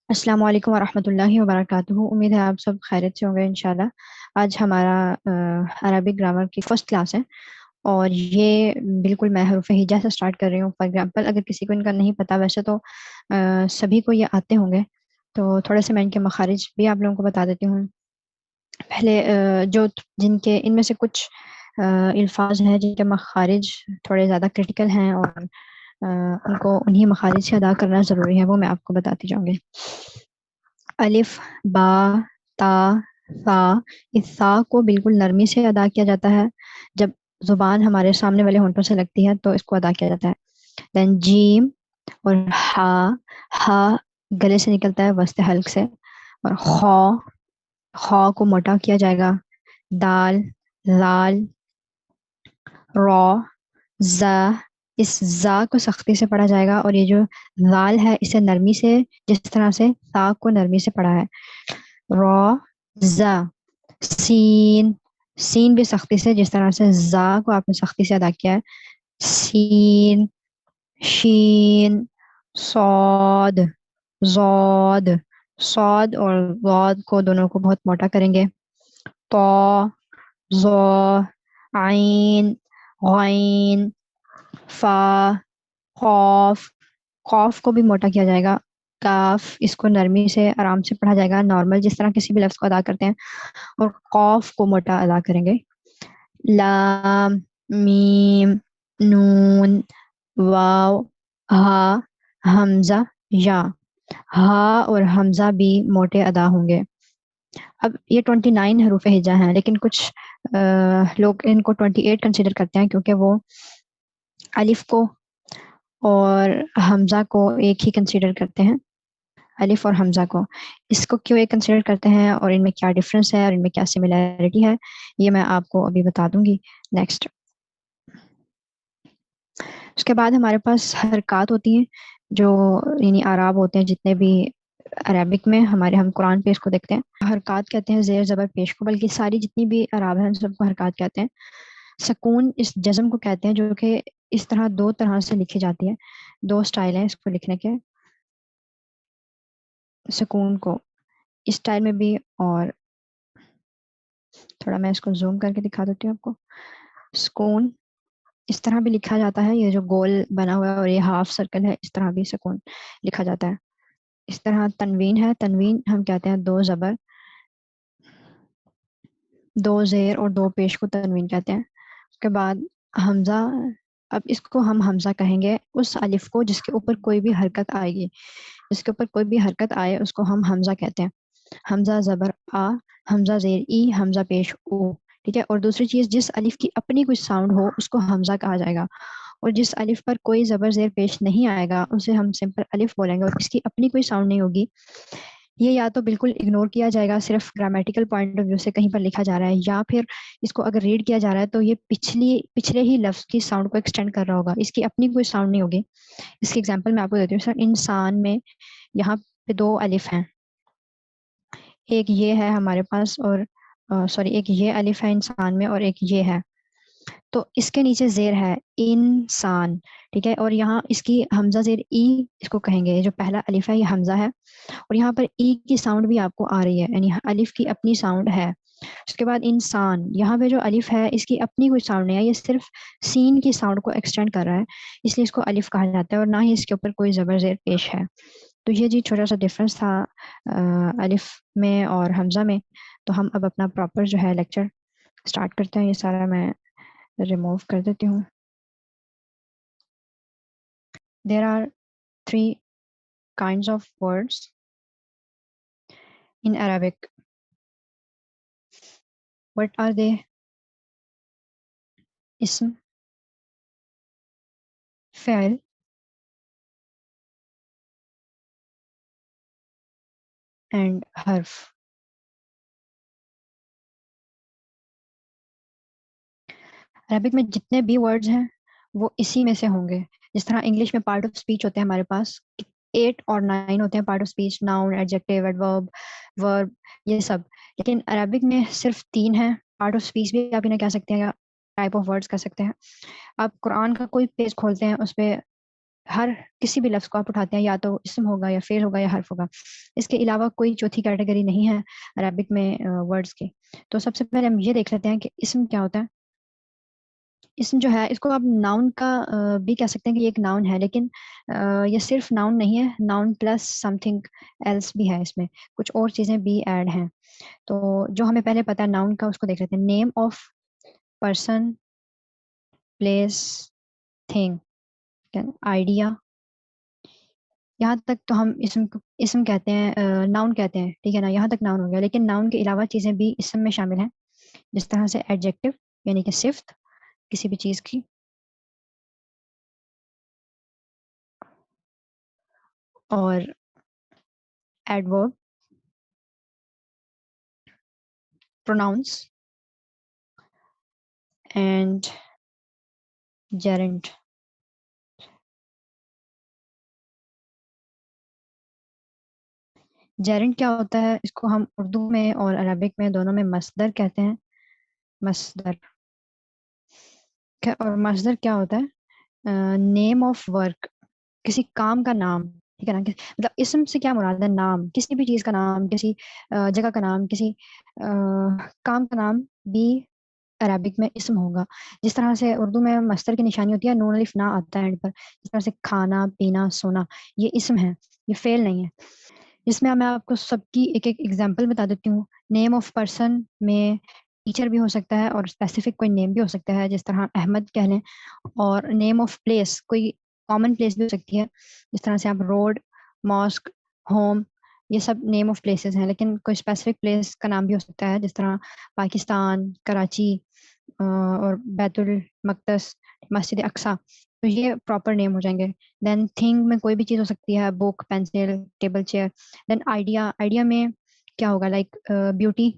السلام علیکم ورحمۃ اللہ وبرکاتہ۔ امید ہے آپ سب خیریت سے ہوں گے انشاءاللہ۔ آج ہمارا عربک گرامر کی فرسٹ کلاس ہے، اور یہ بالکل میں حروف ہجا سے سٹارٹ کر رہی ہوں۔ فار ایگزامپل اگر کسی کو ان کا نہیں پتا، ویسے تو سبھی کو یہ آتے ہوں گے، تو تھوڑے سے میں ان کے مخارج بھی آپ لوگوں کو بتا دیتی ہوں۔ پہلے جو جن کے ان میں سے کچھ الفاظ ہیں جن کے مخارج تھوڑے زیادہ کرٹیکل ہیں، اور ان کو انہی مخارج سے ادا کرنا ضروری ہے، وہ میں آپ کو بتاتی جاؤں گی۔ الف، با، تا، ثا۔ اس سا کو بالکل نرمی سے ادا کیا جاتا ہے۔ جب زبان ہمارے سامنے والے ہونٹوں سے لگتی ہے تو اس کو ادا کیا جاتا ہے۔ دین جیم اور ہا۔ ہا گلے سے نکلتا ہے وسط حلق سے۔ اور خا، خا کو موٹا کیا جائے گا۔ دال، لال، را، زا۔ اس زا کو سختی سے پڑھا جائے گا، اور یہ جو لال ہے اسے نرمی سے، جس طرح سے تا کو نرمی سے پڑھا ہے۔ را، زا۔ سین، سین بھی سختی سے، جس طرح سے زا کو آپ نے سختی سے ادا کیا ہے۔ سین، شین، صاد، زاد۔ صاد اور غاد کو دونوں کو بہت موٹا کریں گے۔ طا، ظا، عین، غین، فا، قاف۔ قاف کو بھی موٹا کیا جائے گا۔ کاف، اس کو نرمی سے آرام سے پڑھا جائے گا، نارمل جس طرح کسی بھی لفظ کو ادا کرتے ہیں، اور قاف کو موٹا ادا کریں گے۔ لام، میم، نون، واو، ہا، حمزہ، یا۔ ہا اور حمزہ بھی موٹے ادا ہوں گے۔ اب یہ 29 حروف ہجا ہیں، لیکن کچھ لوگ ان کو 28 کنسیڈر کرتے ہیں، کیونکہ وہ الف کو اور حمزہ کو ایک ہی کنسیڈر کرتے ہیں۔ الف اور حمزہ کو اس کو کیوں ایک کنسیڈر کرتے ہیں، اور ان میں کیا ڈفرنس ہے، اور ان میں کیا سملیرٹی ہے، یہ میں آپ کو ابھی بتا دوں گی۔ نیکسٹ، اس کے بعد ہمارے پاس حرکات ہوتی ہیں، جو یعنی اعراب ہوتے ہیں جتنے بھی عربک میں ہمارے، ہم قرآن پہ اس کو دیکھتے ہیں۔ حرکات کہتے ہیں زیر زبر پیش کو، بلکہ ساری جتنی بھی اعراب ہیں سب کو حرکات کہتے ہیں۔ سکون اس جزم کو کہتے ہیں، جو کہ اس طرح دو طرح سے لکھی جاتی ہے۔ دو سٹائل ہیں اس کو لکھنے کے، سکون کو اس سٹائل میں بھی، اور تھوڑا میں اس کو زوم کر کے دکھا دیتی ہوں آپ کو۔ سکون اس طرح بھی لکھا جاتا ہے، یہ جو گول بنا ہوا ہے اور یہ ہاف سرکل ہے، اس طرح بھی سکون لکھا جاتا ہے۔ اس طرح تنوین ہے، تنوین ہم کہتے ہیں دو زبر، دو زیر اور دو پیش کو تنوین کہتے ہیں۔ اس کے بعد حمزہ، اب اس کو ہم حمزہ کہیں گے اس الف کو جس کے اوپر کوئی بھی حرکت آئے گی، جس کے اوپر کوئی بھی حرکت آئے اس کو ہم حمزہ کہتے ہیں۔ حمزہ زبر آ، حمزہ زیر ای، حمزہ پیش او، ٹھیک ہے۔ اور دوسری چیز، جس الف کی اپنی کوئی ساؤنڈ ہو اس کو حمزہ کہا جائے گا، اور جس الف پر کوئی زبر زیر پیش نہیں آئے گا اسے ہم سمپل الف بولیں گے، اور اس کی اپنی کوئی ساؤنڈ نہیں ہوگی، یہ یا تو بالکل اگنور کیا جائے گا، صرف گرامیٹیکل پوائنٹ آف ویو سے کہیں پر لکھا جا رہا ہے، یا پھر اس کو اگر ریڈ کیا جا رہا ہے تو یہ پچھلے ہی لفظ کی ساؤنڈ کو ایکسٹینڈ کر رہا ہوگا، اس کی اپنی کوئی ساؤنڈ نہیں ہوگی۔ اس کی ایگزامپل میں آپ کو دیتی ہوں۔ سر انسان میں یہاں پہ دو الف ہیں، ایک یہ ہے ہمارے پاس، اور سوری ایک یہ الف ہے انسان میں، اور ایک یہ ہے، تو اس کے نیچے زیر ہے انسان، ٹھیک ہے۔ اور یہاں اس کی حمزہ زیر ای اس کو کہیں گے، جو پہلا الف ہے یہ حمزہ ہے، اور یہاں پر ای کی ساؤنڈ بھی آپ کو آ رہی ہے، یعنی الف کی اپنی ساؤنڈ ہے۔ اس کے بعد انسان، یہاں پہ جو الف ہے اس کی اپنی کوئی ساؤنڈ نہیں ہے، یہ صرف سین کی ساؤنڈ کو ایکسٹینڈ کر رہا ہے، اس لیے اس کو الف کہا جاتا ہے، اور نہ ہی اس کے اوپر کوئی زبر زیر پیش ہے۔ تو یہ جی چھوٹا سا ڈفرنس تھا الف میں اور حمزہ میں۔ تو ہم اب اپنا پراپر جو ہے لیکچر اسٹارٹ کرتے ہیں۔ یہ سارا میں ریموو کر دیتی ہوں۔ There are three kinds of words in Arabic. What are they? اسم، فعل، and حرف۔ عربک میں جتنے بھی ورڈز ہیں وہ اسی میں سے ہوں گے، جس طرح انگلش میں پارٹ آف اسپیچ ہوتے ہیں ہمارے پاس 8 اور 9 ہوتے ہیں part of speech, noun, adjective, adverb, verb, یہ سب، لیکن عربک میں صرف 3 ہیں۔ پارٹ آف اسپیچ بھی آپ انہیں کہہ سکتے ہیں، یا ٹائپ آف ورڈز کہہ سکتے ہیں۔ آپ قرآن کا کوئی پیج کھولتے ہیں، اس پہ ہر کسی بھی لفظ کو آپ اٹھاتے ہیں یا تو اسم ہوگا یا فعل ہوگا یا حرف ہوگا. اس کے علاوہ کوئی چوتھی کیٹیگری نہیں ہے عربک میں ورڈز کی. تو سب سے پہلے ہم یہ دیکھ لیتے ہیں کہ اسم کیا ہوتا ہے. اسم جو ہے اس کو آپ ناؤن کا بھی کہہ سکتے ہیں کہ یہ ایک ناؤن ہے، لیکن یہ صرف ناؤن نہیں ہے، noun plus something else بھی ہے، اس میں کچھ اور چیزیں بھی ایڈ ہیں. تو جو ہمیں پہلے پتا ہے ناؤن کا اس کو دیکھ لیتے ہیں. Name of person, place, thing, idea. یہاں تک تو ہم اسم کہتے ہیں، ناؤن کہتے ہیں، ٹھیک ہے نا، یہاں تک ناؤن ہو گیا. لیکن ناؤن کے علاوہ چیزیں بھی اسم میں شامل ہیں، جس طرح سے ایڈجیکٹو یعنی کہ صفت کسی بھی چیز کی، اور ایڈورب، پروناؤنس اینڈ جیرنڈ. جیرنڈ کیا ہوتا ہے؟ اس کو ہم اردو میں اور عربک میں دونوں میں مصدر کہتے ہیں. مصدر. اور مصدر کیا ہوتا ہے؟ نیم آف ورک، کسی کام کا نام، ٹھیک ہے نا. مطلب اسم سے کیا مراد ہے؟ نام، کسی بھی چیز کا نام، کسی جگہ کا نام، کسی کام کا نام بھی عربک میں اسم ہوگا. جس طرح سے اردو میں مصدر کی نشانی ہوتی ہے، نون الف نہ آتا ہے اینڈ پر. جس طرح سے کھانا، پینا، سونا، یہ اسم ہے، یہ فعل نہیں ہے. جس میں میں آپ کو سب کی ایک ایک ایگزامپل بتا دیتی ہوں. نیم آف پرسن میں ٹیچر بھی ہو سکتا ہے اور اسپیسیفک کوئی نیم بھی ہو سکتا ہے، جس طرح احمد کہہ لیں. اور نیم آف پلیس کوئی کامن پلیس بھی ہو سکتی ہے، جس طرح سے آپ روڈ، ماسک، ہوم، یہ سب نیم آف پلیسز ہیں. لیکن کوئی اسپیسیفک پلیس کا نام بھی ہو سکتا ہے، جس طرح پاکستان، کراچی، اور بیت المقدس، مسجد اقصیٰ. تو یہ پراپر نیم ہو جائیں گے. دین تھنگ میں کوئی بھی چیز ہو سکتی ہے، بک، پینسل، ٹیبل، چیئر. دین آئیڈیا، آئیڈیا میں کیا ہوگا؟ Like beauty.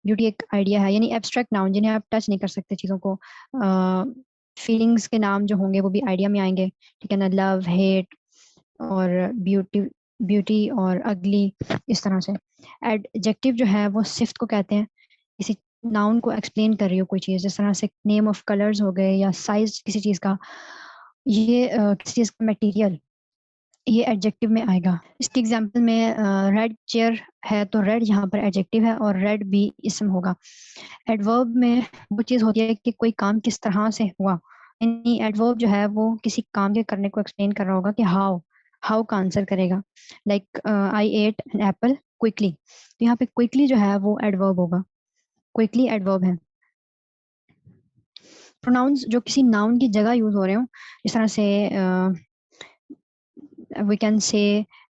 بیوٹی ایک آئیڈیا ہے، یعنی ایبسٹریکٹ ناؤن جنہیں آپ ٹچ نہیں کر سکتے چیزوں کو. فیلنگس کے نام جو ہوں گے وہ بھی آئیڈیا میں آئیں گے، ٹھیک ہے نا. لو، ہیٹ، اور بیوٹی، بیوٹی اور اگلی، اس طرح سے. ایڈجیکٹو جو ہے وہ صفت کو کہتے ہیں، کسی ناؤن کو ایکسپلین کر رہی ہو کوئی چیز. جس طرح سے نیم آف کلرز ہو گئے یا سائز کسی چیز کا، یہ کسی چیز کا میٹیریل، یہ ایڈجیکٹو میں آئے گا. اس کی ایگزامپل میں ریڈ چیئر ہے تو ریڈ یہاں پر ایڈجیکٹو ہے اور ریڈ بھی اسم ہوگا. ایڈورب میں وہ چیز ہوتی ہے کہ کوئی کام کس طرح سے ہوا، یعنی ایڈورب جو ہے وہ کسی کام کے کرنے کو ایکسپلین کر رہا ہوگا کہ ہاؤ، ہاؤ کا آنسر کرے گا. Like I ate an apple quickly, تو یہاں پہ کوئکلی جو ہے وہ ایڈورب ہوگا. کوئکلی ایڈورب ہے. پروناؤنس جو کسی ناؤن کی جگہ یوز ہو رہے ہوں، اس طرح سے we can say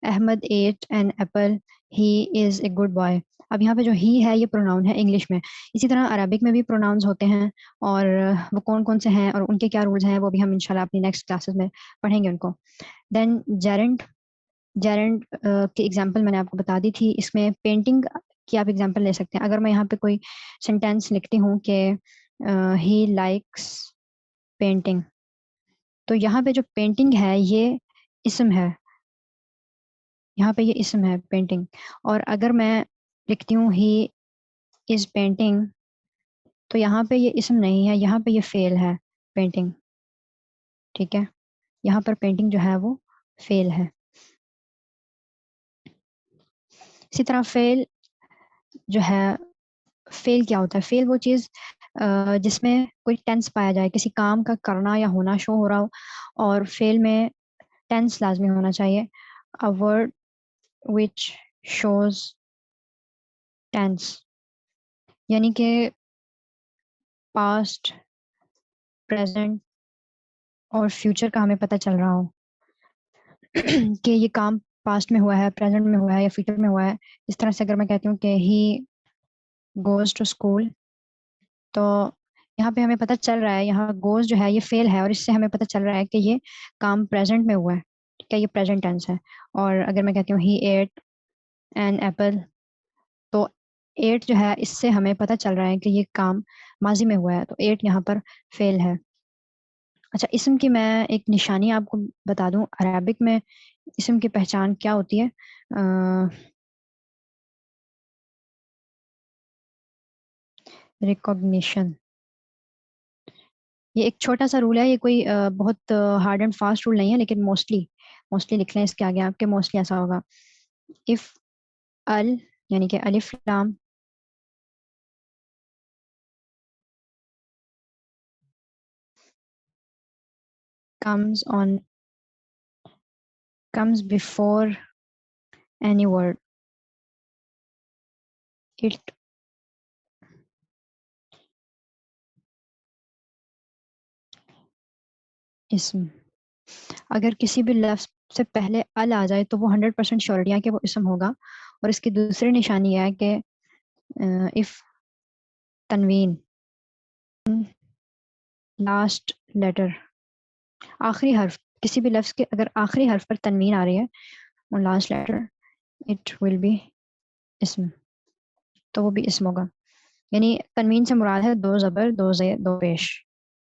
Ahmed ate an apple, he is a good boy. اب یہاں پہ جو ہی ہے یہ پروناؤن ہے انگلش میں. اسی طرح عربک میں بھی پروناؤنز ہوتے ہیں، اور وہ کون کون سے ہیں اور ان کے کیا رولز ہیں وہ بھی ہم انشاءاللہ اپنی نیکسٹ کلاسز میں پڑھیں گے ان کو. دین جیرنڈ. جیرنڈ کی ایگزامپل میں نے آپ کو بتا دی تھی. اس میں پینٹنگ کی آپ ایگزامپل لے سکتے ہیں. اگر میں یہاں پہ کوئی سینٹینس لکھتی ہوں کہ ہی لائکس پینٹنگ، تو یہاں پہ جو پینٹنگ ہے یہ اسم ہے، یہاں پہ یہ اسم ہے پینٹنگ. اور اگر میں لکھتی ہوں ہی از پینٹنگ، تو یہاں پہ یہ اسم نہیں ہے، یہاں پہ یہ فعل ہے، پینٹنگ. ٹھیک ہے، یہاں پر پینٹنگ جو ہے وہ فعل ہے. اسی طرح فعل جو ہے، فعل کیا ہوتا ہے؟ فعل وہ چیز جس میں کوئی ٹینس پایا جائے، کسی کام کا کرنا یا ہونا شو ہو رہا ہو، اور فعل میں ٹینس لازمی ہونا چاہیے. A word which shows tense، یعنی کہ پاسٹ، پریزنٹ اور فیوچر کا ہمیں پتہ چل رہا ہو کہ یہ کام پاسٹ میں ہوا ہے، پریزنٹ میں ہوا ہے یا فیوچر میں ہوا ہے. اس طرح سے اگر میں کہتی ہوں کہ ہی گوز ٹو اسکول، تو یہاں پہ ہمیں پتہ چل رہا ہے، یہاں گوز جو ہے یہ فعل ہے، اور اس سے ہمیں پتہ چل رہا ہے کہ یہ کام پریزنٹ میں ہوا ہے، ٹھیک ہے، یہ پریزنٹ ٹینس ہے. اور اگر میں کہتی ہوں ہی ایٹ این ایپل، تو ایٹ جو ہے اس سے ہمیں پتہ چل رہا ہے کہ یہ کام ماضی میں ہوا ہے، تو ایٹ یہاں پر فعل ہے. اچھا، اسم کی میں ایک نشانی آپ کو بتا دوں. عربک میں اسم کی پہچان کیا ہوتی ہے؟ ریکوگنیشن. یہ ایک چھوٹا سا رول ہے، یہ کوئی بہت ہارڈ اینڈ فاسٹ رول نہیں ہے، لیکن موسٹلی لکھ لیں اس کے آگے آپ کے، موسٹلی ایسا ہوگا. اف ال یعنی کہ الف لام comes before any word, it اسم. اگر کسی بھی لفظ سے پہلے ال آ جائے تو وہ 100% شیورٹی ہے کہ وہ اسم ہوگا. اور اس کی دوسری نشانی ہے کہ اف تنوین لاسٹ لیٹر، آخری حرف، کسی بھی لفظ کے اگر آخری حرف پر تنوین آ رہی ہے on last letter it will be اسم، تو وہ بھی اسم ہوگا. یعنی تنوین سے مراد ہے 2 زبر 2 زیر 2 پیش.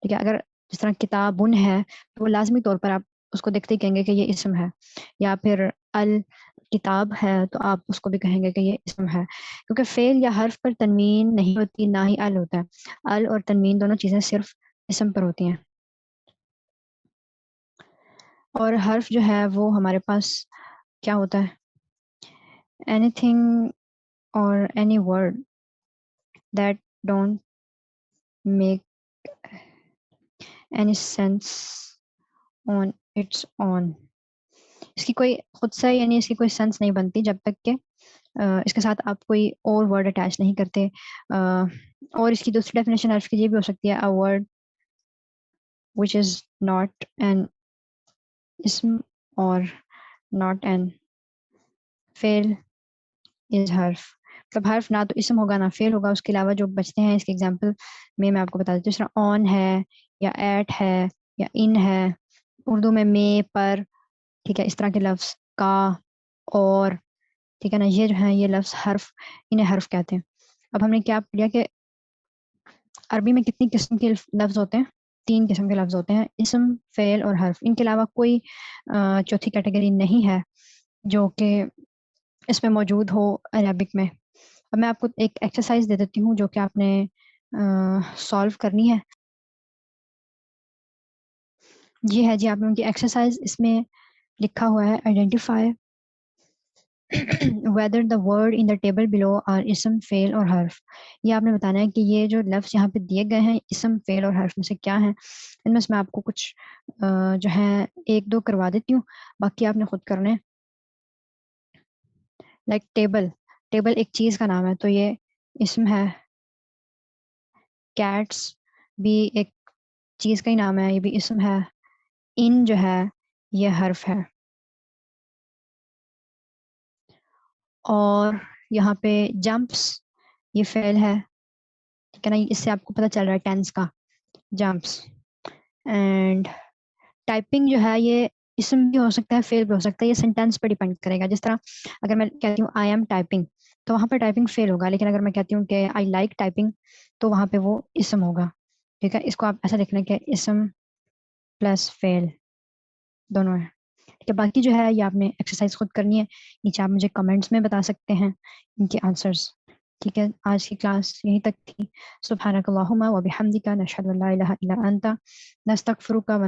ٹھیک ہے، اگر جس طرح کتابن ہے تو وہ لازمی طور پر آپ اس کو دیکھتے ہی کہیں گے کہ یہ اسم ہے. یا پھر الکتاب ہے تو آپ اس کو بھی کہیں گے کہ یہ اسم ہے، کیونکہ فعل یا حرف پر تنوین نہیں ہوتی، نہ ہی ال ہوتا ہے. ال اور تنوین دونوں چیزیں صرف اسم پر ہوتی ہیں. اور حرف جو ہے وہ ہمارے پاس کیا ہوتا ہے؟ anything or any word that don't make any sense on its own. اس کی کوئی خود سے یعنی اس کی کوئی سینس نہیں بنتی جب تک کہ اس کے ساتھ آپ کوئی اور ورڈ اٹیچ نہیں کرتے. اور اس کی دوسری ڈیفینیشن حرف کی یہ بھی ہو سکتی ہے a word which is not an اسم or not an فعل is حرف. مطلب حرف نہ تو اسم ہوگا نہ فعل ہوگا، اس کے علاوہ جو بچتے ہیں اس کے ایگزامپل میں آپ کو بتا دیتی ہوں. جس طرح آن ہے یا ایٹ ہے یا ان ہے، اردو میں پر، ٹھیک ہے، اس طرح کے لفظ کا اور، ٹھیک ہے نا، یہ جو ہیں یہ لفظ حرف، انہیں حرف کہتے ہیں. اب ہم نے کیا پڑھا کہ عربی میں کتنی قسم کے لفظ ہوتے ہیں؟ 3 قسم کے لفظ ہوتے ہیں، اسم، فعل اور حرف. ان کے علاوہ کوئی چوتھی کیٹیگری نہیں ہے جو کہ اس میں موجود ہو عربک میں. اب میں آپ کو ایک ایکسرسائز دے دیتی ہوں جو کہ آپ نے سالو کرنی ہے. جی ہے جی، آپ لوگوں کی ایکسرسائز اس میں لکھا ہوا ہے identify whether the word in the table below are اسم، فعل اور حرف. یہ آپ نے بتانا ہے کہ یہ جو لفظ یہاں پہ دیے گئے ہیں اسم، فعل اور حرف میں سے کیا ہیں. ان میں سے میں آپ کو کچھ جو ہیں 1-2 کروا دیتی ہوں، باقی آپ نے خود کرنے. لائک ٹیبل ایک چیز کا نام ہے تو یہ اسم ہے. کیٹس بھی ایک چیز کا ہی نام ہے، یہ بھی اسم ہے. ان جو ہے یہ حرف ہے. اور یہاں پہ جمپس یہ فعل ہے، ٹھیک ہے نا، اس سے آپ کو پتہ چل رہا ہے ٹینس کا، جمپس. اینڈ ٹائپنگ جو ہے یہ اسم بھی ہو سکتا ہے، فعل بھی ہو سکتا ہے، یہ سینٹینس پہ ڈیپینڈ کرے گا. جس طرح اگر میں کہتی ہوں آئی ایم ٹائپنگ تو وہاں پہ ٹائپنگ فعل ہوگا، لیکن اگر میں کہتی ہوں کہ آئی لائک ٹائپنگ تو وہاں پہ وہ اسم ہوگا. ٹھیک ہے، اس کو آپ ایسا لکھنا کہ اسم پلس فعل دونوں ہے. ٹھیک ہے، باقی جو ہے یہ آپ نے ایکسرسائز خود کرنی ہے. نیچے آپ مجھے کمنٹس میں بتا سکتے ہیں ان کے آنسرز. ٹھیک ہے، آج کی کلاس یہیں تک تھی. سبحانک اللہم و بحمدک، نشہد ان لا الہ الا انت، نستغفرک و